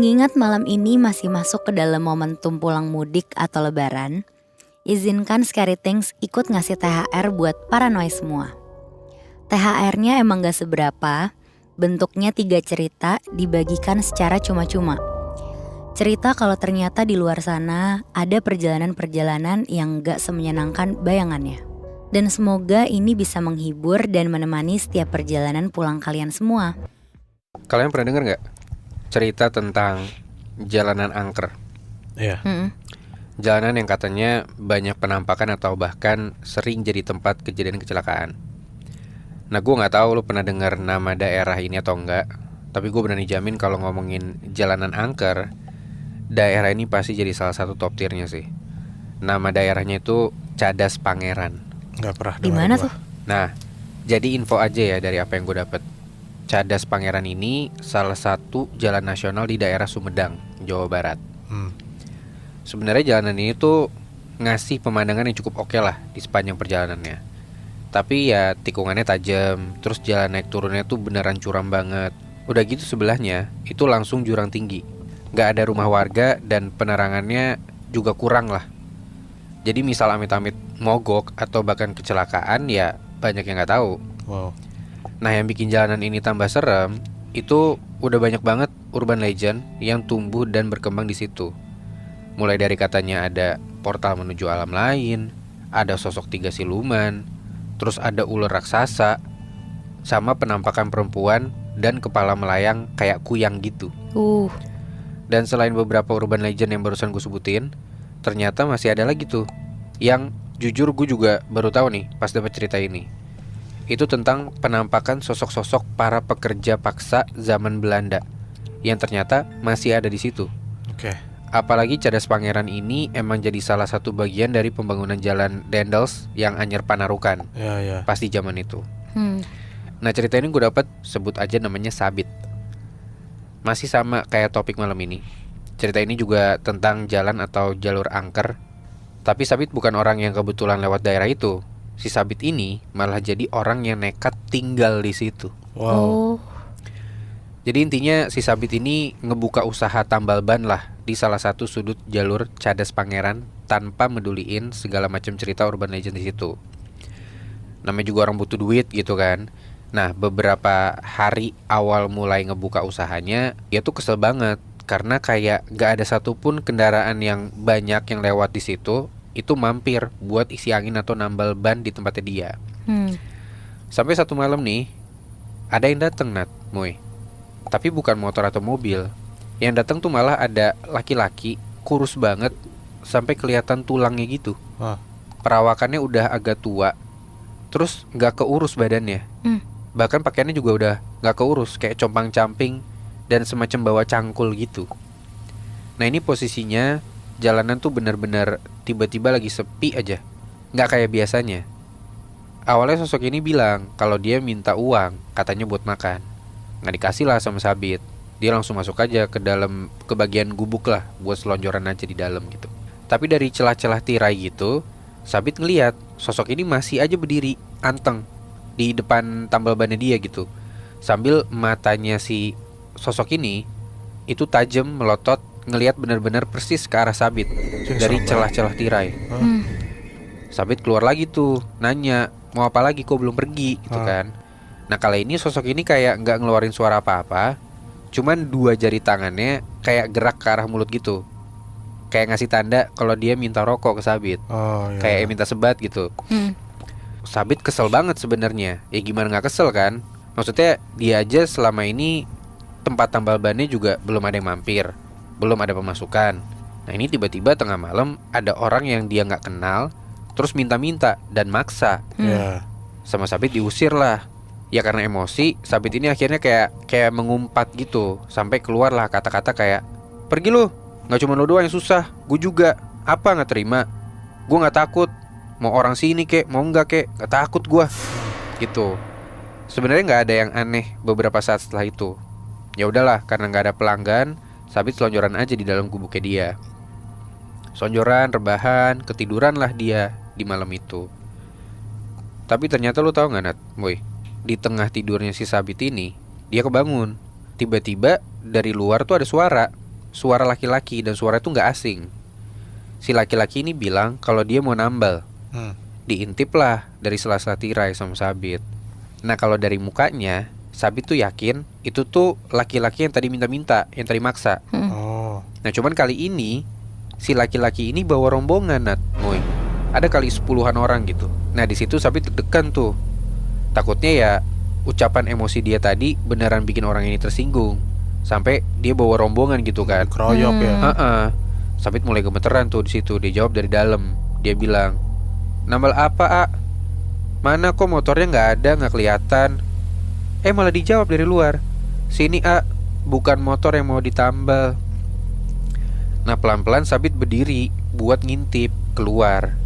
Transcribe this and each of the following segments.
Mengingat malam ini masih masuk ke dalam momentum pulang mudik atau lebaran, izinkan Scary Things ikut ngasih THR buat para noise semua. THR-nya emang gak seberapa, bentuknya 3 cerita dibagikan secara cuma-cuma. Cerita kalau ternyata di luar sana ada perjalanan-perjalanan yang gak semenyenangkan bayangannya. Dan semoga ini bisa menghibur dan menemani setiap perjalanan pulang kalian semua. Kalian pernah dengar nggak cerita tentang jalanan angker? Iya. Jalanan yang katanya banyak penampakan atau bahkan sering jadi tempat kejadian kecelakaan. Nah, gue nggak tahu lu pernah dengar nama daerah ini atau enggak, tapi gue berani jamin kalau ngomongin jalanan angker, daerah ini pasti jadi salah satu top tiernya sih. Nama daerahnya itu Cadas Pangeran. Nggak pernah Di dengar mana gua. tuh? Nah, jadi info aja ya dari apa yang gue dapet. Cadas Pangeran ini salah satu jalan nasional di daerah Sumedang, Jawa Barat. Sebenarnya jalanan ini tuh ngasih pemandangan yang cukup oke lah di sepanjang perjalanannya. Tapi ya tikungannya tajam, terus jalan naik turunnya tuh beneran curam banget. Udah gitu sebelahnya itu langsung jurang tinggi. Gak ada rumah warga dan penerangannya juga kurang lah. Jadi misal amit-amit mogok atau bahkan kecelakaan ya banyak yang gak tahu. Wow. Nah, yang bikin jalanan ini tambah serem itu udah banyak banget urban legend yang tumbuh dan berkembang di situ. Mulai dari katanya ada portal menuju alam lain, ada sosok 3 siluman, terus ada ular raksasa, sama penampakan perempuan dan kepala melayang kayak kuyang gitu. Dan selain beberapa urban legend yang barusan gue sebutin, ternyata masih ada lagi tuh yang jujur gue juga baru tahu nih pas dapat cerita ini. Itu tentang penampakan sosok-sosok para pekerja paksa zaman Belanda yang ternyata masih ada di situ. Oke. Apalagi Cadas Pangeran ini emang jadi salah satu bagian dari pembangunan jalan Dendels yang Anyer Panarukan Ya. pas di zaman itu. Nah, cerita ini gue dapat sebut aja namanya Sabit. Masih sama kayak topik malam ini. Cerita ini juga tentang jalan atau jalur angker. Tapi Sabit bukan orang yang kebetulan lewat daerah itu. Si Sabit ini malah jadi orang yang nekat tinggal di situ. Wow. Jadi intinya si Sabit ini ngebuka usaha tambal ban lah di salah satu sudut jalur Cadas Pangeran tanpa meduliin segala macam cerita urban legend di situ. Namanya juga orang butuh duit gitu kan. Nah, beberapa hari awal mulai ngebuka usahanya, dia tuh kesel banget karena kayak gak ada satupun kendaraan yang banyak yang lewat di situ itu mampir buat isi angin atau nambal ban di tempatnya dia. Sampai satu malam nih, ada yang dateng Moy. Tapi bukan motor atau mobil. Yang datang tuh malah ada laki-laki kurus banget sampai kelihatan tulangnya gitu. Wah. Perawakannya udah agak tua, terus gak keurus badannya. Bahkan pakaiannya juga udah gak keurus, kayak compang-camping dan semacam bawa cangkul gitu. Nah, ini posisinya jalanan tuh benar-benar tiba-tiba lagi sepi aja, gak kayak biasanya. Awalnya sosok ini bilang kalau dia minta uang, katanya buat makan. Gak dikasih lah sama Sabit. Dia langsung masuk aja ke dalam, ke bagian gubuk lah, buat selonjoran aja di dalam gitu. Tapi dari celah-celah tirai gitu, Sabit ngeliat sosok ini masih aja berdiri anteng di depan tambal bannya dia gitu. Sambil matanya si sosok ini itu tajam melotot ngelihat benar-benar persis ke arah Sabit dari celah-celah tirai. Sabit keluar lagi tuh nanya, mau apa lagi, kok belum pergi gitu kan. Nah, kali ini sosok ini kayak nggak ngeluarin suara apa-apa, cuman 2 jari tangannya kayak gerak ke arah mulut gitu, kayak ngasih tanda kalau dia minta rokok ke Sabit. Kayak minta sebat gitu. Sabit kesel banget sebenarnya. Ya gimana nggak kesel kan? Maksudnya dia aja selama ini tempat tambal bannya juga belum ada yang mampir, belum ada pemasukan. Nah, ini tiba-tiba tengah malam ada orang yang dia nggak kenal terus minta-minta dan maksa. Sama Sabit diusir lah. Ya karena emosi, Sabit ini akhirnya kayak mengumpat gitu, sampai keluar lah kata-kata kayak, pergi lu, nggak cuma lu doang yang susah, gue juga. Apa nggak terima? Gue nggak takut. Mau orang sini kek, mau enggak kek, nggak takut gue. Gitu. Sebenarnya nggak ada yang aneh beberapa saat setelah itu. Ya udahlah, karena nggak ada pelanggan, Sabit selonjoran aja di dalam gubuknya dia. Selonjoran, rebahan, ketiduran lah dia di malam itu. Tapi ternyata lu tahu nggak Boy? Di tengah tidurnya si Sabit ini, dia kebangun. Tiba-tiba dari luar tuh ada suara. suara laki-laki dan suara itu nggak asing. Si laki-laki ini bilang kalau dia mau nambal. Diintip lah dari sela-sela tirai sama Sabit. Nah kalau dari mukanya, Sabit tuh yakin itu tuh laki-laki yang tadi minta-minta, yang tadi maksa. Nah cuman kali ini si laki-laki ini bawa rombongan, Nat, Moy. Ada kali 10-an orang gitu. Nah di situ Sabit deg-degan tuh. Takutnya ya ucapan emosi dia tadi beneran bikin orang ini tersinggung, sampai dia bawa rombongan gitu kan. Keroyok ya. Sabit mulai gemeteran tuh di situ. Dia jawab dari dalam. Dia bilang, "Nambal apa, A? Mana kok motornya nggak ada, nggak kelihatan?" Malah dijawab dari luar, "Sini, A, bukan motor yang mau ditambal." Nah pelan-pelan Sabit berdiri buat ngintip keluar.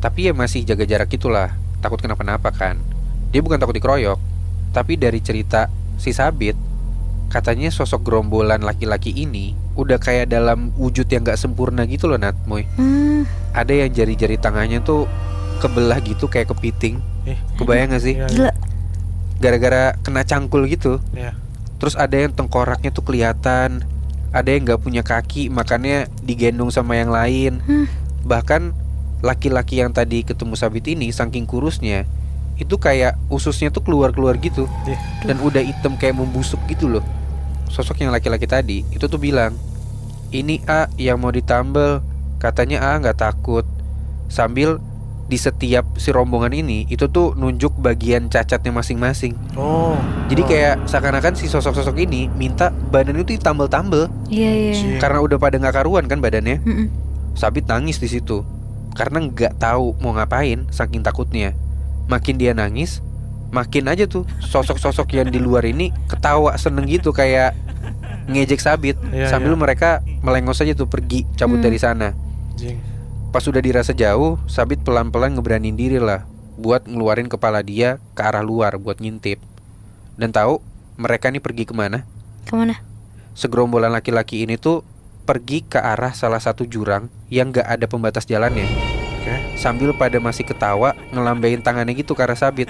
Tapi ya masih jaga jarak itulah, takut kenapa-napa kan. Dia bukan takut dikeroyok, tapi dari cerita si Sabit, katanya sosok gerombolan laki-laki ini udah kayak dalam wujud yang gak sempurna gitu loh, Nat, Moy. Ada yang jari-jari tangannya tuh kebelah gitu kayak kepiting. Kebayang gak sih? Gila. Gara-gara kena cangkul gitu. Iya. Terus ada yang tengkoraknya tuh kelihatan. Ada yang gak punya kaki, makanya digendong sama yang lain. Bahkan laki-laki yang tadi ketemu Sabit ini saking kurusnya, itu kayak ususnya tuh keluar-keluar gitu. Dan udah hitam kayak membusuk gitu loh. Sosok yang laki-laki tadi itu tuh bilang, "Ini A yang mau ditambal." Katanya A gak takut. Sambil di setiap si rombongan ini itu tuh nunjuk bagian cacatnya masing-masing. Jadi kayak seakan-akan si sosok-sosok ini minta badan itu ditambal-tambal. Iya. Karena udah pada gak karuan kan badannya. Sabit nangis di situ karena nggak tahu mau ngapain saking takutnya. Makin dia nangis, makin aja tuh sosok-sosok yang di luar ini ketawa seneng gitu, kayak ngejek Sabit. Sambil mereka melengos aja tuh pergi, cabut dari sana. Pas udah dirasa jauh, Sabit pelan-pelan ngeberanin diri lah buat ngeluarin kepala dia ke arah luar buat ngintip. Dan tahu mereka nih pergi kemana? Kemana? Segerombolan laki-laki ini tuh pergi ke arah salah satu jurang yang gak ada pembatas jalannya. Sambil pada masih ketawa ngelambain tangannya gitu ke arah Sabit.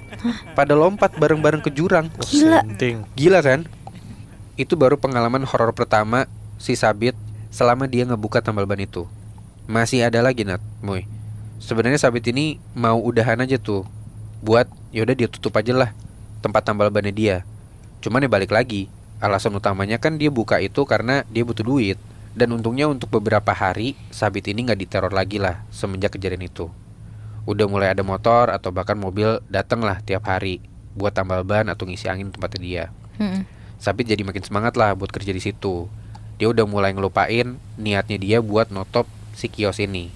Pada lompat bareng-bareng ke jurang. Gila kan? Itu baru pengalaman horor pertama si Sabit selama dia ngebuka tambal ban itu. Masih ada lagi, Nat, Moy. Sebenarnya Sabit ini mau udahan aja tuh, buat yaudah dia tutup aja lah tempat tambal bannya dia. Cuman ya balik lagi, alasan utamanya kan dia buka itu karena dia butuh duit. Dan untungnya untuk beberapa hari Sabit ini gak diteror lagi lah semenjak kejadian itu. Udah mulai ada motor atau bahkan mobil dateng lah tiap hari buat tambal ban atau ngisi angin tempatnya dia. Sabit jadi makin semangat lah buat kerja di situ. Dia udah mulai ngelupain niatnya dia buat notop si kios ini.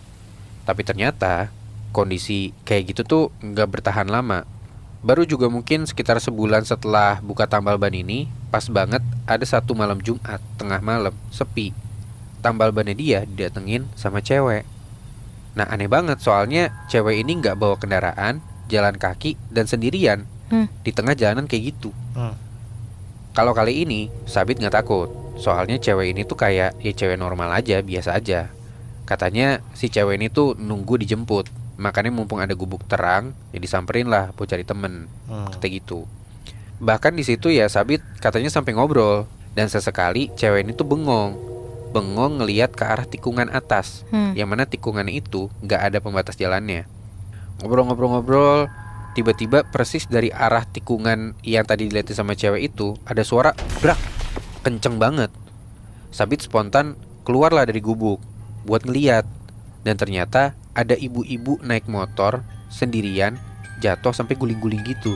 Tapi ternyata kondisi kayak gitu tuh gak bertahan lama. Baru juga mungkin sekitar sebulan setelah buka tambal ban ini, pas banget ada satu malam Jumat tengah malam sepi. Tambal bannya dia didatengin sama cewek. Nah aneh banget soalnya cewek ini gak bawa kendaraan, jalan kaki dan sendirian di tengah jalanan kayak gitu. Kalau kali ini Sabit gak takut, soalnya cewek ini tuh kayak ya cewek normal aja, biasa aja. Katanya si cewek ini tuh nunggu dijemput, makanya mumpung ada gubuk terang, ya disamperin lah buat cari temen. Kata gitu. Bahkan di situ ya Sabit katanya sampai ngobrol, dan sesekali cewek ini tuh bengong ngelihat ke arah tikungan atas, yang mana tikungannya itu nggak ada pembatas jalannya. Ngobrol-ngobrol, tiba-tiba persis dari arah tikungan yang tadi dilihatin sama cewek itu ada suara brak, kenceng banget. Sabit spontan keluarlah dari gubuk buat ngeliat, dan ternyata ada ibu-ibu naik motor sendirian jatuh sampai guling-guling gitu.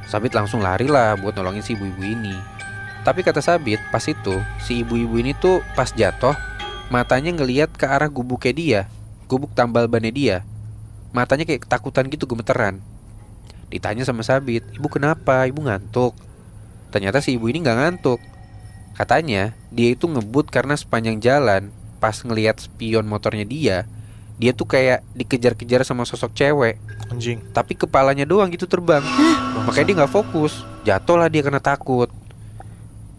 Sabit langsung lari lah buat nolongin si ibu-ibu ini. Tapi kata Sabit pas itu si ibu-ibu ini tuh pas jatuh matanya ngeliat ke arah gubuknya dia, gubuk tambal bannya dia. Matanya kayak ketakutan gitu, gemeteran. Ditanya sama Sabit, "Ibu kenapa? Ibu ngantuk?" Ternyata si ibu ini gak ngantuk. Katanya dia itu ngebut karena sepanjang jalan pas ngelihat spion motornya dia tuh kayak dikejar-kejar sama sosok cewek. Tapi kepalanya doang gitu terbang. Makanya dia gak fokus, jatuh lah dia karena takut.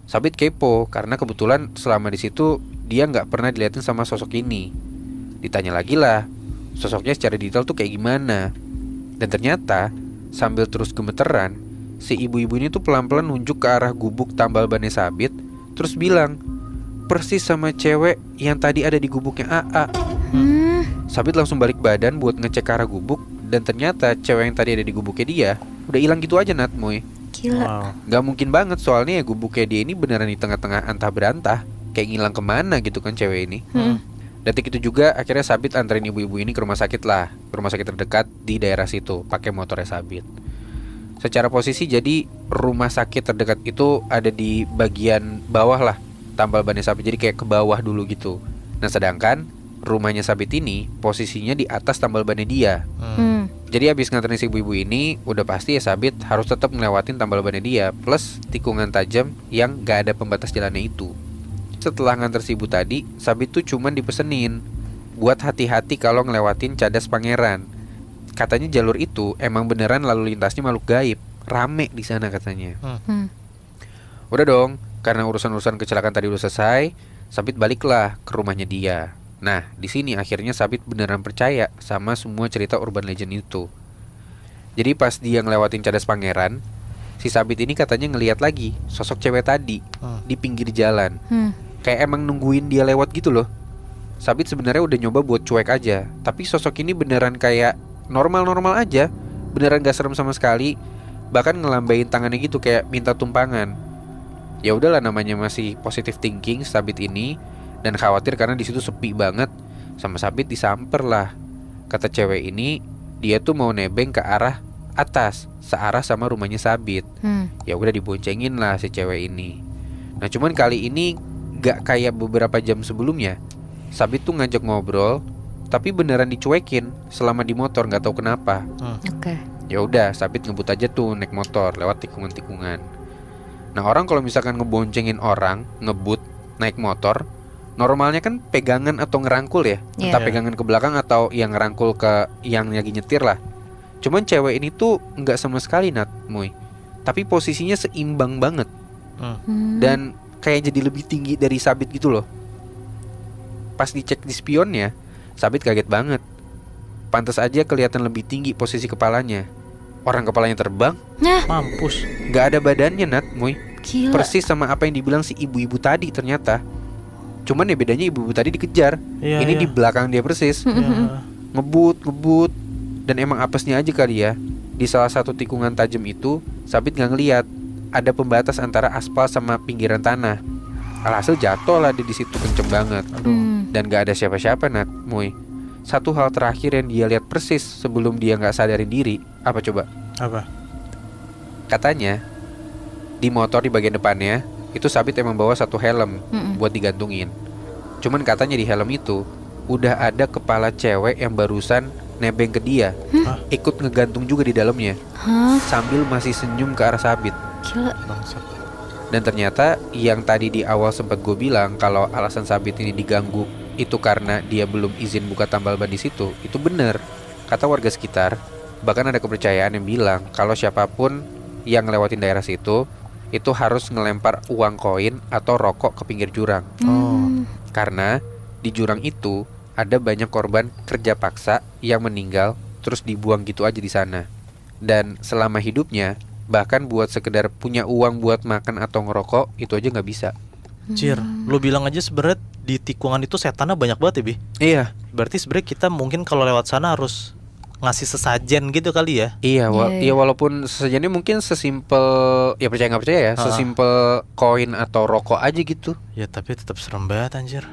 Sabit kepo karena kebetulan selama di situ dia gak pernah dilihatin sama sosok ini. Ditanya lagi lah sosoknya secara detail tuh kayak gimana. Dan ternyata sambil terus gemeteran, si ibu-ibu ini tuh pelan-pelan nunjuk ke arah gubuk tambal bannya Sabit, terus bilang, persis sama cewek yang tadi ada di gubuknya AA. Sabit langsung balik badan buat ngecek ke arah gubuk, dan ternyata cewek yang tadi ada di gubuknya dia udah hilang gitu aja, Nat, Moy. Gila. Wow. Gak mungkin banget, soalnya ya gubuknya dia ini beneran di tengah-tengah antah berantah, kayak ngilang kemana gitu kan cewek ini. Detik itu juga akhirnya Sabit anterin ibu-ibu ini ke rumah sakit lah, ke rumah sakit terdekat di daerah situ, pakai motornya Sabit. Secara posisi jadi rumah sakit terdekat itu ada di bagian bawah lah tambal bannya Sabit, jadi kayak ke bawah dulu gitu. Nah sedangkan rumahnya Sabit ini posisinya di atas tambal bannya dia. Jadi habis nganterin si ibu-ibu ini, udah pasti ya Sabit harus tetap ngelewatin tambal bannya dia, plus tikungan tajam yang gak ada pembatas jalannya itu. Setelah nganter si ibu tadi, Sabit tuh cuman dipesenin buat hati-hati kalau ngelewatin Cadas Pangeran. Katanya jalur itu emang beneran lalu lintasnya makhluk gaib, rame di sana katanya. Udah dong, karena urusan-urusan kecelakaan tadi udah selesai, Sabit baliklah ke rumahnya dia. Nah, di sini akhirnya Sabit beneran percaya sama semua cerita urban legend itu. Jadi pas dia ngelewatin Cadas Pangeran, si Sabit ini katanya ngelihat lagi sosok cewek tadi di pinggir jalan. Kayak emang nungguin dia lewat gitu loh. Sabit sebenarnya udah nyoba buat cuek aja, tapi sosok ini beneran kayak normal-normal aja, beneran gak serem sama sekali, bahkan ngelambain tangannya gitu kayak minta tumpangan. Ya udahlah, namanya masih positive thinking Sabit ini, dan khawatir karena di situ sepi banget. Sama Sabit disamper lah. Kata cewek ini, dia tuh mau nebeng ke arah atas, searah sama rumahnya Sabit. Ya udah diboncengin lah si cewek ini. Nah cuman kali ini gak kayak beberapa jam sebelumnya. Sabit tuh ngajak ngobrol, tapi beneran dicuekin selama di motor, nggak tahu kenapa. Oke. Ya udah, Sabit ngebut aja tuh naik motor lewat tikungan-tikungan. Nah orang kalau misalkan ngeboncengin orang ngebut naik motor, normalnya kan pegangan atau ngerangkul ya, entah pegangan ke belakang atau yang ngerangkul ke yang lagi nyetir lah. Cuman cewek ini tuh nggak sama sekali, Nat, Moy. Tapi posisinya seimbang banget, dan kayak jadi lebih tinggi dari Sabit gitu loh. Pas dicek di spionnya, Sabit kaget banget. Pantas aja kelihatan lebih tinggi posisi kepalanya. Orang kepalanya terbang, Mampus. gak ada badannya, Nat, Moy. Gila. Persis sama apa yang dibilang si ibu-ibu tadi ternyata. Cuman ya bedanya ibu-ibu tadi dikejar, ini di belakang dia persis. Ngebut, dan emang apesnya aja kali ya. Di salah satu tikungan tajam itu, Sabit gak ngeliat ada pembatas antara aspal sama pinggiran tanah. Alhasil jatuh lah di situ kenceng banget. Dan gak ada siapa-siapa, Nat, Moy. Satu hal terakhir yang dia lihat persis sebelum dia gak sadarin diri, apa coba? Apa? Katanya di motor di bagian depannya itu Sabit emang bawa satu helm buat digantungin. Cuman katanya di helm itu udah ada kepala cewek yang barusan nebeng ke dia, ikut ngegantung juga di dalamnya, sambil masih senyum ke arah Sabit. Gila. Bangsat. Dan ternyata yang tadi di awal sempat gue bilang kalau alasan Sabit ini diganggu itu karena dia belum izin buka tambal ban di situ, itu bener. Kata warga sekitar, bahkan ada kepercayaan yang bilang kalau siapapun yang ngelewatin daerah situ itu harus ngelempar uang koin atau rokok ke pinggir jurang. Karena di jurang itu ada banyak korban kerja paksa yang meninggal terus dibuang gitu aja di sana. Dan selama hidupnya bahkan buat sekedar punya uang buat makan atau ngerokok itu aja nggak bisa. Cir, lu bilang aja sebenarnya di tikungan itu setannya banyak banget ya, Bi? Iya. Berarti sebenarnya kita mungkin kalau lewat sana harus ngasih sesajen gitu kali ya? Iya, walaupun sesajennya mungkin sesimpel, ya percaya nggak percaya ya, sesimpel koin atau rokok aja gitu. Ya tapi tetap serem banget anjir.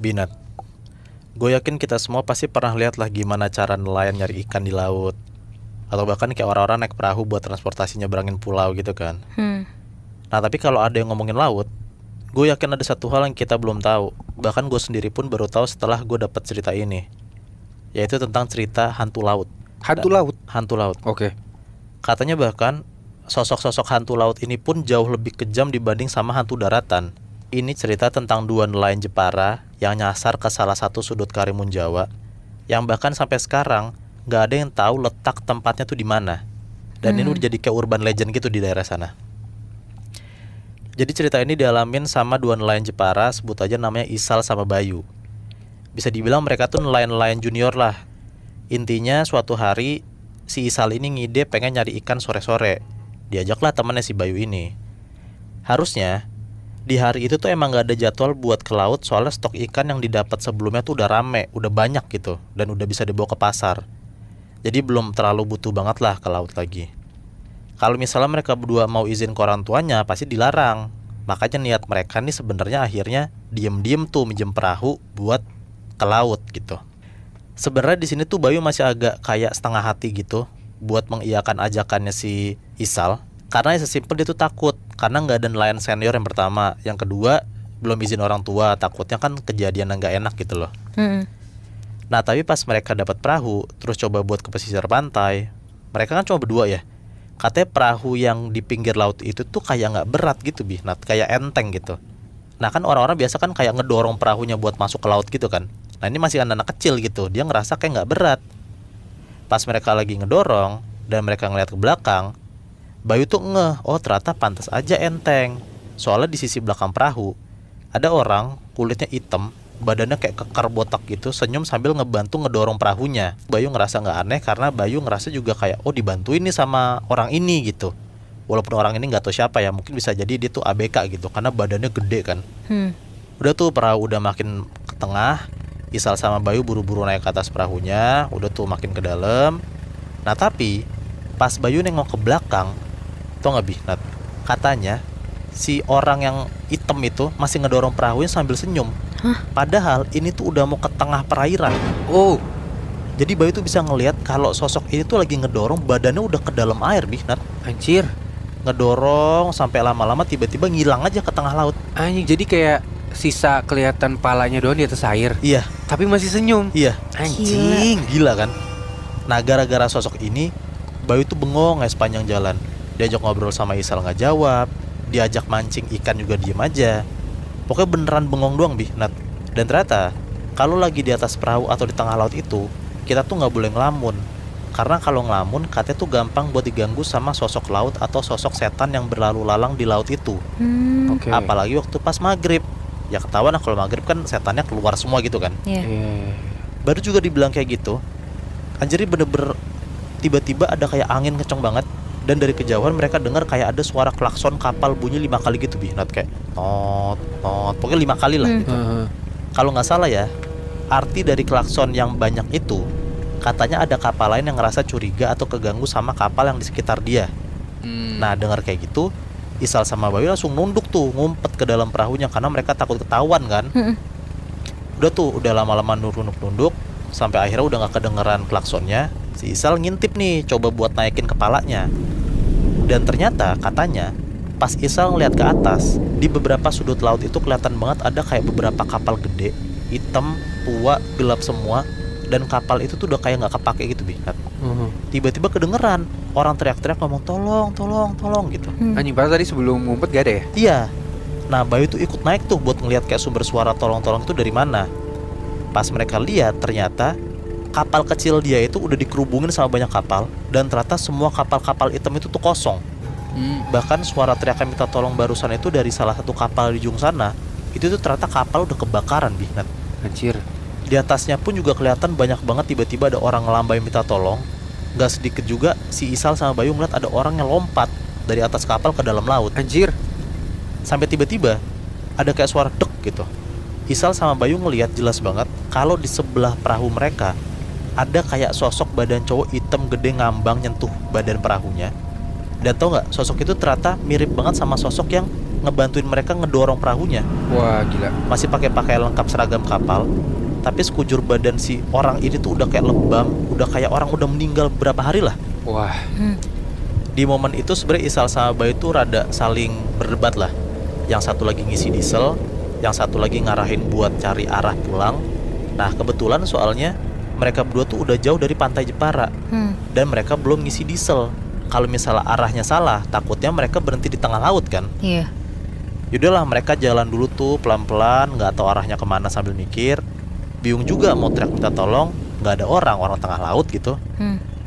Binat, gue yakin kita semua pasti pernah lihat lah gimana cara nelayan nyari ikan di laut, atau bahkan kayak orang-orang naik perahu buat transportasi nyebrangin pulau gitu kan. Nah tapi kalau ada yang ngomongin laut, gue yakin ada satu hal yang kita belum tahu. Bahkan gue sendiri pun baru tahu setelah gue dapat cerita ini, yaitu tentang cerita hantu laut. Hantu laut? Hantu laut. Oke. Katanya bahkan sosok-sosok hantu laut ini pun jauh lebih kejam dibanding sama hantu daratan. Ini cerita tentang dua nelayan Jepara yang nyasar ke salah satu sudut Karimun Jawa, yang bahkan sampai sekarang nggak ada yang tahu letak tempatnya tuh di mana. Dan ini udah jadi kayak urban legend gitu di daerah sana. Jadi cerita ini dialamin sama dua nelayan Jepara, sebut aja namanya Isal sama Bayu. Bisa dibilang mereka tuh nelayan-nelayan junior lah. Intinya suatu hari si Isal ini ngide pengen nyari ikan sore-sore. Diajaklah temannya si Bayu ini. Harusnya di hari itu tuh emang gak ada jadwal buat ke laut, soalnya stok ikan yang didapat sebelumnya tuh udah rame, udah banyak gitu, dan udah bisa dibawa ke pasar. Jadi belum terlalu butuh banget lah ke laut lagi. Kalau misalnya mereka berdua mau izin ke orang tuanya, pasti dilarang. Makanya niat mereka nih sebenarnya akhirnya diem-diem tuh minjem perahu buat ke laut gitu. Sebenarnya di sini tuh Bayu masih agak kayak setengah hati gitu buat mengiyakan ajakannya si Isal. Karena sesimpel dia tuh takut, karena nggak ada nelayan senior yang pertama. Yang kedua, belum izin orang tua, takutnya kan kejadian yang nggak enak gitu loh. Nah tapi pas mereka dapat perahu, terus coba buat ke pesisir pantai, mereka kan cuma berdua ya. Katanya perahu yang di pinggir laut itu tuh kayak nggak berat gitu Nat, kayak enteng gitu. Nah kan orang-orang biasa kan kayak ngedorong perahunya buat masuk ke laut gitu kan. Nah ini masih anak kecil gitu, dia ngerasa kayak nggak berat. Pas mereka lagi ngedorong dan mereka ngeliat ke belakang, Bayu tuh ngeh, oh ternyata pantas aja enteng. Soalnya di sisi belakang perahu ada orang kulitnya hitam, badannya kayak kekar botak gitu, senyum sambil ngebantu ngedorong perahunya. Bayu ngerasa nggak aneh karena Bayu ngerasa juga kayak, oh dibantuin nih sama orang ini gitu. Walaupun orang ini nggak tahu siapa ya, mungkin bisa jadi dia tuh ABK gitu karena badannya gede kan. Udah tuh perahu udah makin ke tengah, Isal sama Bayu buru-buru naik ke atas perahunya, udah tuh makin ke dalam. Nah tapi pas Bayu nengok ke belakang, tau nggak Nat? Katanya si orang yang hitam itu masih ngedorong perahunya sambil senyum. Padahal ini tuh udah mau ke tengah perairan. Oh, Jadi Bayu tuh bisa ngelihat kalau sosok ini tuh lagi ngedorong badannya udah ke dalam air Nat. anjir. Ngedorong sampai lama-lama tiba-tiba ngilang aja ke tengah laut. Anjing, jadi kayak sisa kelihatan palanya doang di atas air. Iya, Tapi masih senyum. iya. Anjing. Gila kan? Nah gara-gara sosok ini Bayu tuh bengong ya sepanjang jalan. Diajak ngobrol sama Isal nggak jawab, diajak mancing ikan juga diem aja. Pokoknya beneran bengong doang Nat. Dan ternyata kalau lagi di atas perahu atau di tengah laut itu, kita tuh nggak boleh ngelamun. Karena kalau ngelamun katanya tuh gampang buat diganggu sama sosok laut atau sosok setan yang berlalu lalang di laut itu. Oke. Apalagi waktu pas maghrib. Ya ketahuan lah kalau maghrib kan setannya keluar semua gitu kan. Iya. Iya. Baru juga dibilang kayak gitu, anjir bener-bener tiba-tiba ada kayak angin kenceng banget. Dan dari kejauhan mereka dengar kayak ada suara klakson kapal bunyi 5 kali gitu Nat, kayak not not, pokoknya 5 kali lah gitu. Heeh. Kalau nggak salah ya, arti dari klakson yang banyak itu katanya ada kapal lain yang ngerasa curiga atau keganggu sama kapal yang di sekitar dia. Nah dengar kayak gitu, Isal sama Bayu langsung nunduk tuh, ngumpet ke dalam perahunya karena mereka takut ketahuan kan. Udah tuh, udah lama-lama nunduk sampai akhirnya udah nggak kedengeran klaksonnya. Si Isal ngintip nih, coba buat naikin kepalanya. Dan ternyata katanya pas Isal ngeliat ke atas, di beberapa sudut laut itu kelihatan banget ada kayak beberapa kapal gede, hitam, tua, gelap semua. Dan kapal itu tuh udah kayak nggak kepake gitu Nat. Tiba-tiba kedengeran orang teriak-teriak ngomong tolong gitu. Anjing, padahal tadi sebelum ngumpet gak ada ya? Iya. Nah Bayu tuh ikut naik tuh buat ngeliat kayak sumber suara tolong-tolong itu dari mana. Pas mereka lihat ternyata kapal kecil dia itu udah dikerubungin sama banyak kapal. Dan ternyata semua kapal-kapal hitam itu tuh kosong. Bahkan suara teriakan minta tolong barusan itu dari salah satu kapal di ujung sana, itu tuh ternyata kapal udah kebakaran Nat. Anjir. Di atasnya pun juga kelihatan banyak banget tiba-tiba ada orang ngelambai minta tolong. Gak sedikit juga si Isal sama Bayu ngeliat ada orang yang lompat dari atas kapal ke dalam laut. Anjir. Sampai tiba-tiba ada kayak suara dek gitu. Isal sama Bayu ngeliat jelas banget kalau di sebelah perahu mereka ada kayak sosok badan cowok hitam gede ngambang nyentuh badan perahunya. Dan tau gak, sosok itu ternyata mirip banget sama sosok yang ngebantuin mereka ngedorong perahunya. Wah, gila. Masih pakai pakaian lengkap seragam kapal, tapi sekujur badan si orang ini tuh udah kayak lebam, udah kayak orang udah meninggal beberapa hari lah. Wah. Di momen itu sebenarnya Isal sama Bayu tuh rada saling berdebat lah. Yang satu lagi ngisi diesel, yang satu lagi ngarahin buat cari arah pulang. Nah kebetulan soalnya mereka berdua tuh udah jauh dari pantai Jepara. Dan mereka belum ngisi diesel. Kalau misalnya arahnya salah, takutnya mereka berhenti di tengah laut kan. Iya. Yaudahlah mereka jalan dulu tuh pelan-pelan, gak tahu arahnya kemana sambil mikir. Bingung juga mau teriak minta tolong, nggak ada orang tengah laut gitu.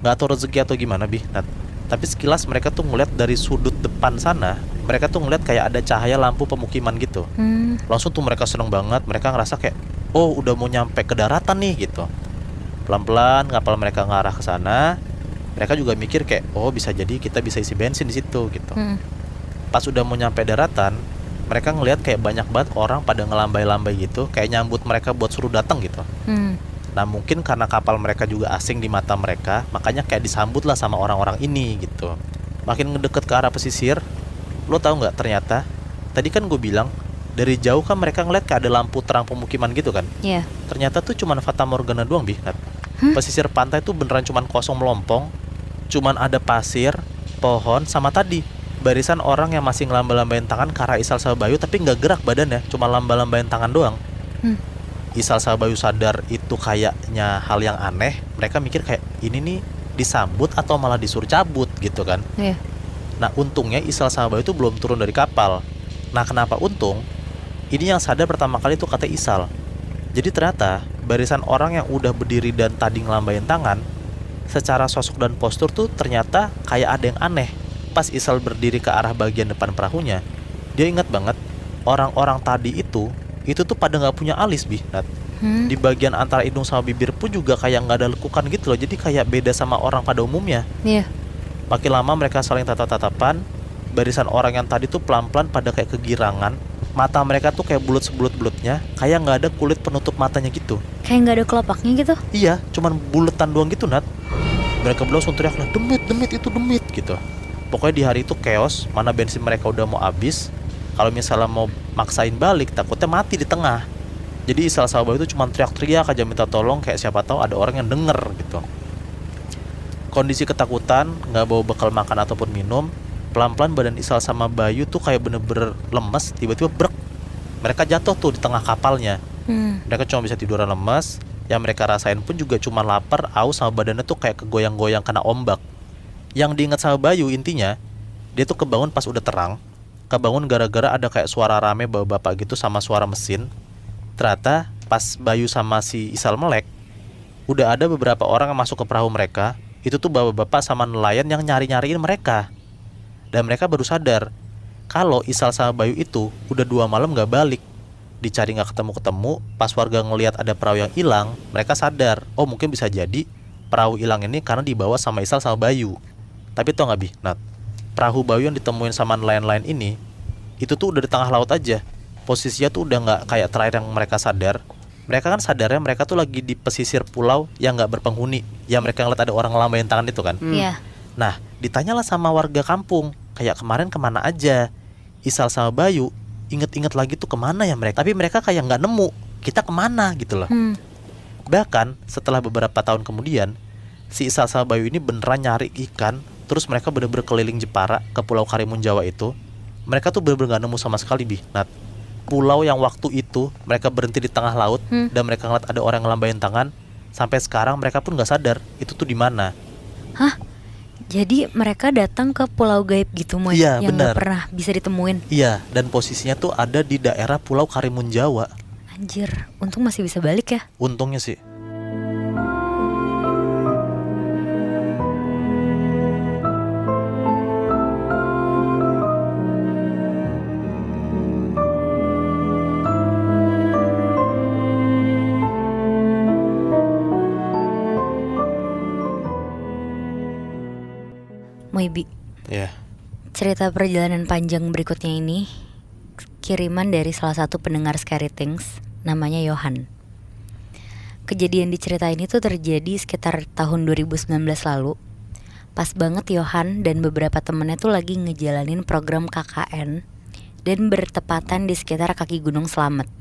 Nggak tahu rezeki atau gimana Nat. Tapi sekilas mereka tuh ngeliat dari sudut depan sana mereka tuh ngeliat kayak ada cahaya lampu pemukiman gitu. Langsung tuh mereka seneng banget, mereka ngerasa kayak, oh udah mau nyampe ke daratan nih gitu. Pelan-pelan kapal mereka ngarah ke sana. Mereka juga mikir kayak, oh bisa jadi kita bisa isi bensin di situ gitu. Pas udah mau nyampe daratan, mereka ngeliat kayak banyak banget orang pada ngelambai-lambai gitu, kayak nyambut mereka buat suruh datang gitu. Nah mungkin karena kapal mereka juga asing di mata mereka, makanya kayak disambut lah sama orang-orang ini gitu. Makin ngedeket ke arah pesisir, lo tahu nggak ternyata tadi kan gue bilang dari jauh kan mereka ngeliat kayak ada lampu terang pemukiman gitu kan. Iya. Ternyata tuh cuman fata morgana doang, Bi. Pesisir pantai tuh beneran cuman kosong melompong, cuman ada pasir, pohon, sama tadi barisan orang yang masih ngelambai-lambain tangan ke arah Isal sama Bayu, tapi nggak gerak badannya, cuma lamba-lambain tangan doang. Isal sama Bayu sadar itu kayaknya hal yang aneh. Mereka mikir kayak, ini nih disambut atau malah disuruh cabut gitu kan. Iya. Nah untungnya Isal sama Bayu itu belum turun dari kapal. Nah kenapa untung? Ini yang sadar pertama kali tuh kata Isal. Jadi ternyata barisan orang yang udah berdiri dan tadi ngelambain tangan, secara sosok dan postur tuh ternyata kayak ada yang aneh. Pas Isal berdiri ke arah bagian depan perahunya, dia ingat banget orang-orang tadi itu tuh pada nggak punya alis, Bi. Di bagian antara hidung sama bibir pun juga kayak nggak ada lekukan gitu loh. Jadi kayak beda sama orang pada umumnya. Iya. Makin lama mereka saling tatap-tatapan. Barisan orang yang tadi tuh pelan-pelan pada kayak kegirangan. Mata mereka tuh kayak bulat sebulut-bulutnya, kayak nggak ada kulit penutup matanya gitu. Kayak nggak ada kelopaknya gitu. Iya, cuman buletan doang gitu, Nat. Mereka berdua langsung teriak lah, demit itu demit gitu. Pokoknya di hari itu chaos, mana bensin mereka udah mau habis. Kalau misalnya mau maksain balik, takutnya mati di tengah. Jadi Isal sama Bayu itu cuma teriak-teriak aja minta tolong, kayak siapa tahu ada orang yang denger gitu. Kondisi ketakutan, nggak bawa bekal makan ataupun minum. Pelan-pelan badan Isal sama Bayu tuh kayak bener-bener lemes, tiba-tiba brek. Mereka jatuh tuh di tengah kapalnya. Mereka cuma bisa tiduran lemes. Yang mereka rasain pun juga cuma lapar, aus, sama badannya tuh kayak kegoyang-goyang kena ombak. Yang diingat sama Bayu intinya, dia tuh kebangun pas udah terang. Kebangun gara-gara ada kayak suara rame bapak-bapak gitu sama suara mesin. Ternyata pas Bayu sama si Isal melek, udah ada beberapa orang yang masuk ke perahu mereka. Itu tuh bapak-bapak sama nelayan yang nyari-nyariin mereka. Dan mereka baru sadar kalau Isal sama Bayu itu udah 2 malam gak balik. Dicari gak ketemu-ketemu. Pas warga ngelihat ada perahu yang hilang, mereka sadar, oh mungkin bisa jadi perahu hilang ini karena dibawa sama Isal sama Bayu. Tapi tau gak, Bi, Nat, perahu Bayu yang ditemuin sama nelayan-nelayan ini, itu tuh udah di tengah laut aja. Posisinya tuh udah gak kayak terakhir yang mereka sadar. Mereka kan sadarnya mereka tuh lagi di pesisir pulau yang gak berpenghuni, yang mereka ngeliat ada orang ngelambain tangan itu kan. Iya. Nah ditanyalah sama warga kampung, kayak kemarin kemana aja Isal sama Bayu. Inget-inget lagi tuh kemana ya mereka. Tapi mereka kayak gak nemu kita kemana gitu loh. Bahkan setelah beberapa tahun kemudian, si Isal sama Bayu ini beneran nyari ikan. Terus mereka bener-bener keliling Jepara ke Pulau Karimun Jawa itu. Mereka tuh bener-bener gak nemu sama sekali, Bi, Nat. Pulau yang waktu itu mereka berhenti di tengah laut, dan mereka ngeliat ada orang ngelambain tangan. Sampai sekarang mereka pun gak sadar itu tuh di mana. Hah? Jadi mereka datang ke pulau gaib gitu, Moy, Iya, yang bener. gak pernah bisa ditemuin. Iya, dan posisinya tuh ada di daerah Pulau Karimun Jawa. Anjir, untung masih bisa balik ya. Untungnya sih. Moibi, Iya. cerita perjalanan panjang berikutnya ini kiriman dari salah satu pendengar Scary Things, namanya Yohan. Kejadian di cerita ini tuh terjadi sekitar tahun 2019 lalu. Pas banget Yohan dan beberapa temennya tuh lagi ngejalanin program KKN dan bertepatan di sekitar kaki Gunung Slamet.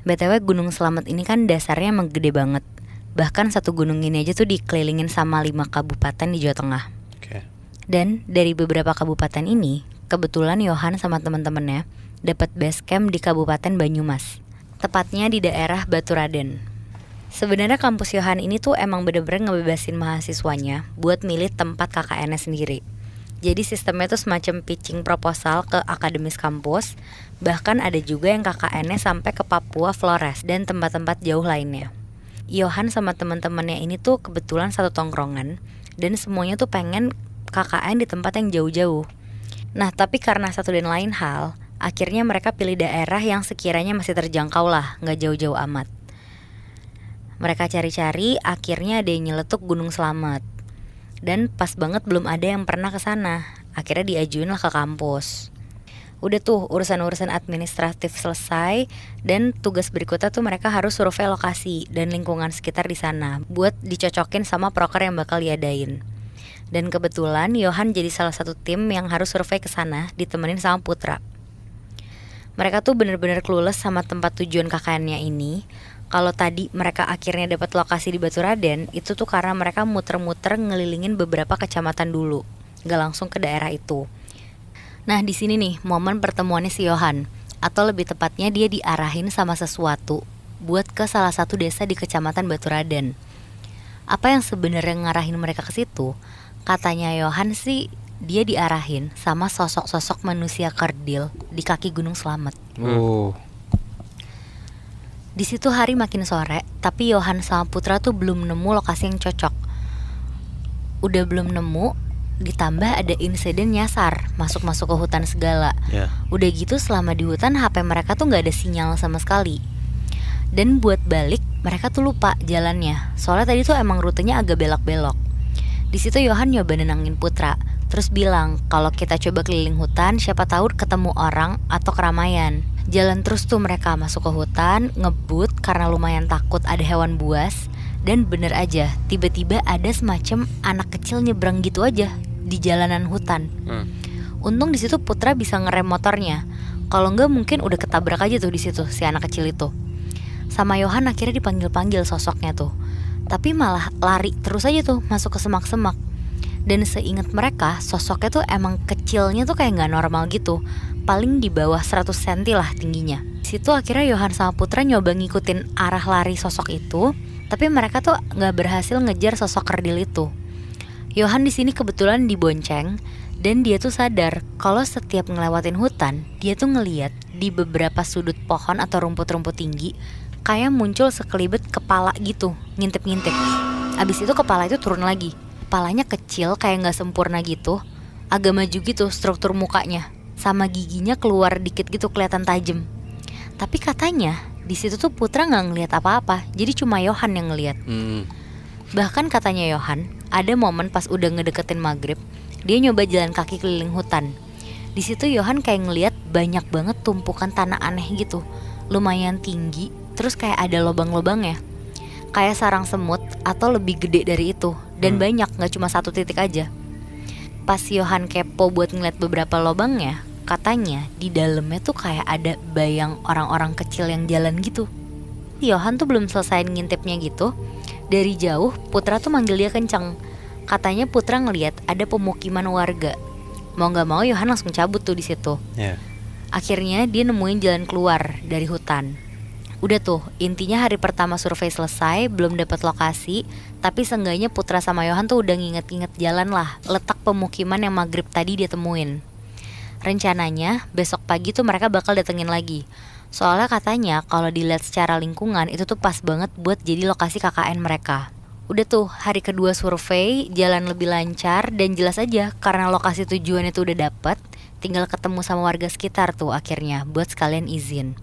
BTW Gunung Slamet ini kan dasarnya emang gede banget. Bahkan satu gunung ini aja tuh dikelilingin sama 5 kabupaten di Jawa Tengah. Dan dari beberapa kabupaten ini, kebetulan Yohan sama teman-temannya dapat base camp di Kabupaten Banyumas, tepatnya di daerah Baturaden. Sebenarnya kampus Yohan ini tuh emang bener-bener ngebebasin mahasiswanya buat milih tempat KKN-nya sendiri. Jadi sistemnya tuh semacam pitching proposal ke akademis kampus. Bahkan ada juga yang KKN-nya sampai ke Papua Flores dan tempat-tempat jauh lainnya. Yohan sama teman-temannya ini tuh kebetulan satu tongkrongan, dan semuanya tuh pengen KKN di tempat yang jauh-jauh. Nah, tapi karena satu dan lain hal, akhirnya mereka pilih daerah yang sekiranya masih terjangkau lah, gak jauh-jauh amat. Mereka cari-cari, akhirnya ada yang nyeletuk Gunung Slamet. Dan pas banget belum ada yang pernah ke sana. Akhirnya diajuin lah ke kampus. Udah tuh urusan-urusan administratif selesai, dan tugas berikutnya tuh mereka harus survei lokasi dan lingkungan sekitar di sana buat dicocokin sama proker yang bakal diadain. Dan kebetulan Yohan jadi salah satu tim yang harus survei ke sana ditemenin sama Putra. Mereka tuh bener-bener clueless sama tempat tujuan KKN-nya ini. Kalau tadi mereka akhirnya dapat lokasi di Baturaden, itu tuh karena mereka muter-muter ngelilingin beberapa kecamatan dulu, gak langsung ke daerah itu. Nah, di sini nih momen pertemuannya si Yohan, atau lebih tepatnya dia diarahin sama sesuatu buat ke salah satu desa di kecamatan Baturaden. Apa yang sebenarnya ngarahin mereka ke situ? Katanya Yohan sih dia diarahin sama sosok-sosok manusia kerdil di kaki Gunung Slamet. Di situ hari makin sore, tapi Yohan sama Putra tuh belum nemu lokasi yang cocok. Udah belum nemu, ditambah ada insiden nyasar, masuk-masuk ke hutan segala. Udah gitu selama di hutan HP mereka tuh gak ada sinyal sama sekali. Dan buat balik, mereka tuh lupa jalannya. Soalnya tadi tuh emang rutenya agak belok-belok. Di situ Yohan nyoba nenangin Putra, terus bilang kalau kita coba keliling hutan, siapa tahu ketemu orang atau keramaian. Jalan terus tuh mereka masuk ke hutan, ngebut karena lumayan takut ada hewan buas. Dan bener aja, tiba-tiba ada semacam anak kecil nyebrang gitu aja di jalanan hutan. Untung di situ Putra bisa ngerem motornya. Kalau enggak mungkin udah ketabrak aja tuh di situ si anak kecil itu. Sama Yohan akhirnya dipanggil-panggil sosoknya tuh. Tapi malah lari terus aja tuh masuk ke semak-semak. Dan seingat mereka sosoknya tuh emang kecilnya tuh kayak gak normal gitu. Paling di bawah 100 cm lah tingginya. Situ akhirnya Yohan sama Putra nyoba ngikutin arah lari sosok itu. Tapi mereka tuh gak berhasil ngejar sosok kerdil itu. Yohan di sini kebetulan dibonceng. Dan dia tuh sadar kalau setiap ngelewatin hutan, dia tuh ngeliat di beberapa sudut pohon atau rumput-rumput tinggi kayak muncul sekelibet kepala gitu, ngintip-ngintip. Abis itu kepala itu turun lagi. Kepalanya kecil kayak gak sempurna gitu, agak maju gitu struktur mukanya, sama giginya keluar dikit gitu kelihatan tajam. Tapi katanya di situ tuh Putra gak ngeliat apa-apa, jadi cuma Yohan yang ngeliat. Bahkan katanya Yohan, ada momen pas udah ngedeketin maghrib, dia nyoba jalan kaki keliling hutan. Di situ Yohan kayak ngeliat banyak banget tumpukan tanah aneh gitu, lumayan tinggi, terus kayak ada lubang-lubangnya, kayak sarang semut atau lebih gede dari itu. Dan banyak, gak cuma satu titik aja. Pas Yohan kepo buat ngeliat beberapa lubangnya, katanya di dalamnya tuh kayak ada bayang orang-orang kecil yang jalan gitu. Yohan tuh belum selesai ngintipnya gitu, dari jauh Putra tuh manggil dia kencang. Katanya Putra ngeliat ada pemukiman warga. Mau gak mau Yohan langsung cabut tuh di situ. Akhirnya dia nemuin jalan keluar dari hutan. Udah tuh, intinya hari pertama survei selesai, belum dapat lokasi, tapi seenggaknya Putra sama Yohan tuh udah nginget-nginget jalan lah, letak pemukiman yang maghrib tadi dia temuin. Rencananya besok pagi tuh mereka bakal datengin lagi. Soalnya katanya kalau dilihat secara lingkungan itu tuh pas banget buat jadi lokasi KKN mereka. Udah tuh, hari kedua survei, jalan lebih lancar dan jelas aja karena lokasi tujuannya tuh udah dapet, tinggal ketemu sama warga sekitar tuh akhirnya buat sekalian izin.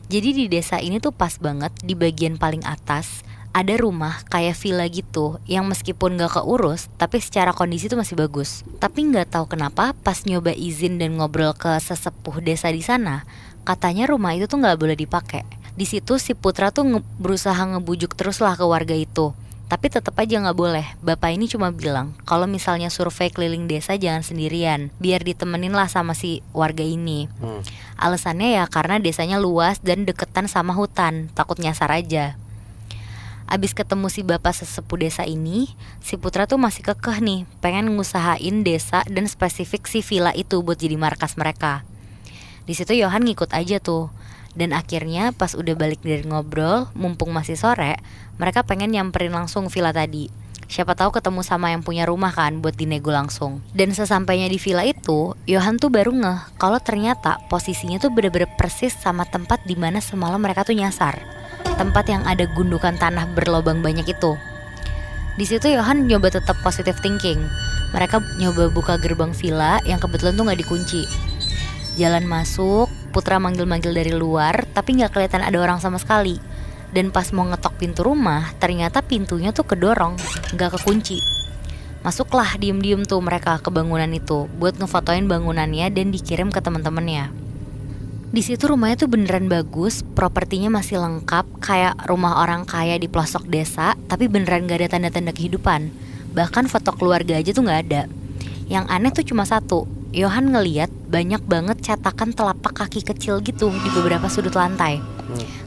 Jadi di desa ini tuh pas banget di bagian paling atas ada rumah kayak villa gitu yang meskipun gak keurus tapi secara kondisi tuh masih bagus. Tapi gak tahu kenapa pas nyoba izin dan ngobrol ke sesepuh desa di sana, katanya rumah itu tuh gak boleh dipakai. Di situ si Putra tuh berusaha ngebujuk terus lah ke warga itu. Tapi tetap aja gak boleh. Bapak ini cuma bilang kalau misalnya survei keliling desa jangan sendirian, biar ditemenin lah sama si warga ini. Alasannya ya karena desanya luas dan deketan sama hutan, takut nyasar aja. Abis ketemu si bapak sesepuh desa ini, si Putra tuh masih kekeh nih, pengen ngusahain desa dan spesifik si villa itu buat jadi markas mereka. Di situ Yohan ngikut aja tuh. Dan akhirnya pas udah balik dari ngobrol, mumpung masih sore, mereka pengen nyamperin langsung villa tadi. Siapa tahu ketemu sama yang punya rumah kan buat dinego langsung. Dan sesampainya di villa itu, Yohan tuh baru ngeh kalau ternyata posisinya tuh bener-bener persis sama tempat di mana semalam mereka tuh nyasar. Tempat yang ada gundukan tanah berlobang banyak itu. Di situ Yohan nyoba tetap positive thinking. mereka nyoba buka gerbang villa yang kebetulan tuh gak dikunci. Jalan masuk, Putra manggil-manggil dari luar, tapi gak kelihatan ada orang sama sekali. Dan pas mau ngetok pintu rumah, ternyata pintunya tuh kedorong, gak kekunci. Masuklah diem-diem tuh mereka ke bangunan itu buat ngefotoin bangunannya dan dikirim ke teman-temannya. Di situ rumahnya tuh beneran bagus, propertinya masih lengkap, kayak rumah orang kaya di pelosok desa, tapi beneran gak ada tanda-tanda kehidupan. Bahkan foto keluarga aja tuh gak ada. Yang aneh tuh cuma satu, Yohan ngeliat banyak banget cetakan telapak kaki kecil gitu di beberapa sudut lantai.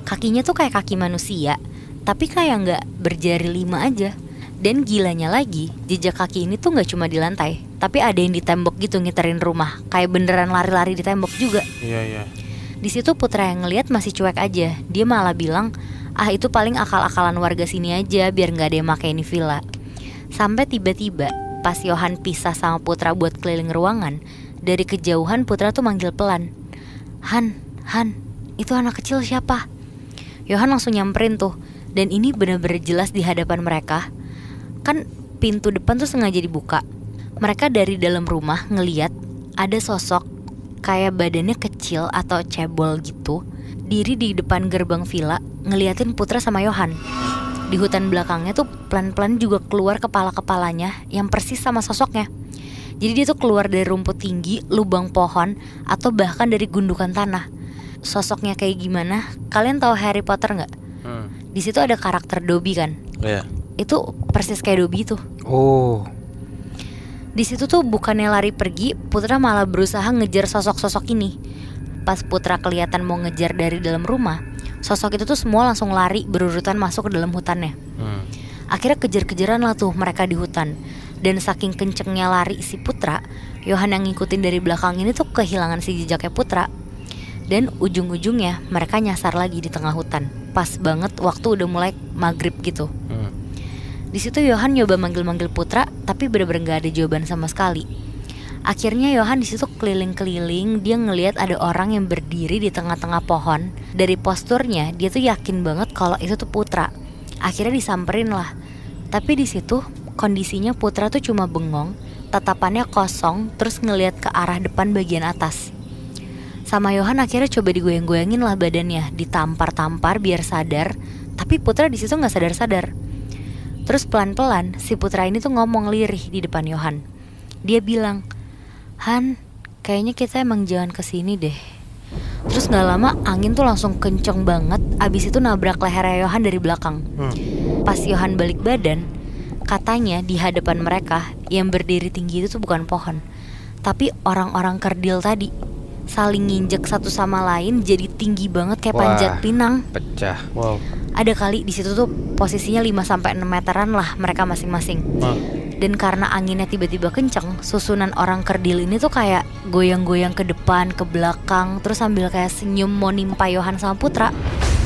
Kakinya tuh kayak kaki manusia, tapi kayak gak berjari 5 aja. Dan gilanya lagi, jejak kaki ini tuh gak cuma di lantai, tapi ada yang di tembok gitu ngiterin rumah, kayak beneran lari-lari di tembok juga. Iya. Di situ Putra yang ngeliat masih cuek aja. Dia malah bilang, itu paling akal-akalan warga sini aja biar gak ada yang pakai ini villa. Sampai tiba-tiba pas Yohan pisah sama Putra buat keliling ruangan, dari kejauhan Putra tuh manggil pelan, Han, itu anak kecil siapa? Yohan langsung nyamperin tuh. Dan ini bener-bener jelas di hadapan mereka. Kan pintu depan tuh sengaja dibuka. Mereka dari dalam rumah ngeliat ada sosok kayak badannya kecil atau cebol gitu, diri di depan gerbang villa ngeliatin Putra sama Yohan. Di hutan belakangnya tuh pelan-pelan juga keluar kepala-kepalanya yang persis sama sosoknya. Jadi dia tuh keluar dari rumput tinggi, lubang pohon, atau bahkan dari gundukan tanah. Sosoknya kayak gimana? Kalian tahu Harry Potter nggak? Di situ ada karakter Dobby kan? Iya. Itu persis kayak Dobby tuh. Oh. Di situ tuh bukannya lari pergi, Putra malah berusaha ngejar sosok-sosok ini. Pas Putra kelihatan mau ngejar dari dalam rumah, sosok itu tuh semua langsung lari berurutan masuk ke dalam hutannya. Akhirnya kejar-kejaran lah tuh mereka di hutan. Dan saking kencengnya lari si Putra, Yohan yang ngikutin dari belakang ini tuh kehilangan si jejaknya Putra. Dan ujung-ujungnya mereka nyasar lagi di tengah hutan. Pas banget waktu udah mulai maghrib gitu. Di situ Yohan nyoba manggil-manggil Putra, tapi bener-bener gak ada jawaban sama sekali. Akhirnya Yohan di situ keliling-keliling, dia ngelihat ada orang yang berdiri di tengah-tengah pohon. Dari posturnya, dia tuh yakin banget kalau itu tuh Putra. Akhirnya disamperin lah. Tapi di situ kondisinya Putra tuh cuma bengong, tatapannya kosong, terus ngelihat ke arah depan bagian atas. Sama Yohan akhirnya coba digoyang-goyangin lah badannya, ditampar-tampar biar sadar. Tapi Putra di situ nggak sadar-sadar. Terus pelan-pelan si Putra ini tuh ngomong lirih di depan Yohan. Dia bilang, Han, kayaknya kita emang jangan kesini deh. Terus gak lama angin tuh langsung kenceng banget. Abis itu nabrak lehernya Yohan dari belakang. Pas Yohan balik badan, katanya di hadapan mereka yang berdiri tinggi itu tuh bukan pohon, tapi orang-orang kerdil tadi. Saling nginjek satu sama lain jadi tinggi banget kayak panjat pinang. Pecah. Wow. Ada kali di situ tuh posisinya 5-6 meteran lah mereka masing-masing. Dan karena anginnya tiba-tiba kenceng, susunan orang kerdil ini tuh kayak goyang-goyang ke depan, ke belakang, terus sambil kayak senyum mau nimpa Yohan sama Putra.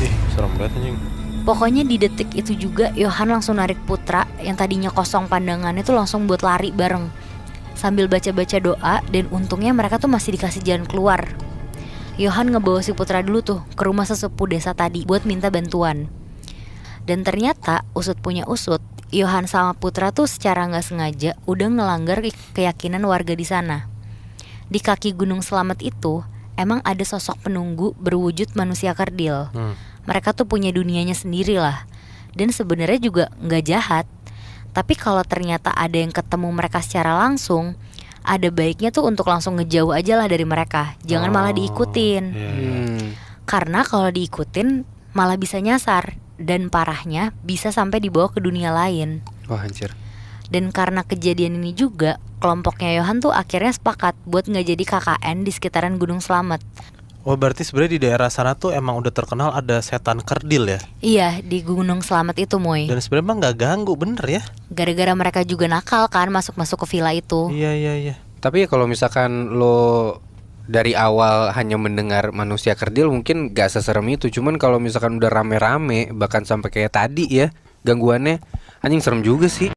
Ih, serem banget anjing. Pokoknya di detik itu juga Yohan langsung narik Putra yang tadinya kosong pandangannya tuh langsung buat lari bareng, sambil baca-baca doa. Dan untungnya mereka tuh masih dikasih jalan keluar. Yohan ngebawa si Putra dulu tuh ke rumah sesepuh desa tadi buat minta bantuan. Dan ternyata usut punya usut, Yohan sama Putra tuh secara gak sengaja udah ngelanggar keyakinan warga di sana. Di kaki Gunung Selamat itu emang ada sosok penunggu berwujud manusia kerdil. Mereka tuh punya dunianya sendiri lah. Dan sebenarnya juga gak jahat. Tapi kalau ternyata ada yang ketemu mereka secara langsung, ada baiknya tuh untuk langsung ngejauh aja lah dari mereka. Jangan malah diikutin. Karena kalau diikutin malah bisa nyasar. Dan parahnya bisa sampai dibawa ke dunia lain. Wah anjir. Dan karena kejadian ini juga, kelompoknya Yohan tuh akhirnya sepakat buat gak jadi KKN di sekitaran Gunung Selamat. Oh berarti sebenarnya di daerah sana tuh emang udah terkenal ada setan kerdil ya? Iya, di Gunung Selamat itu, Moy. Dan sebenarnya emang gak ganggu, bener ya? Gara-gara mereka juga nakal kan masuk-masuk ke villa itu. Iya. Tapi ya kalau misalkan lo dari awal hanya mendengar manusia kerdil mungkin gak seserem itu. Cuman kalau misalkan udah rame-rame, bahkan sampai kayak tadi ya, gangguannya anjing serem juga sih.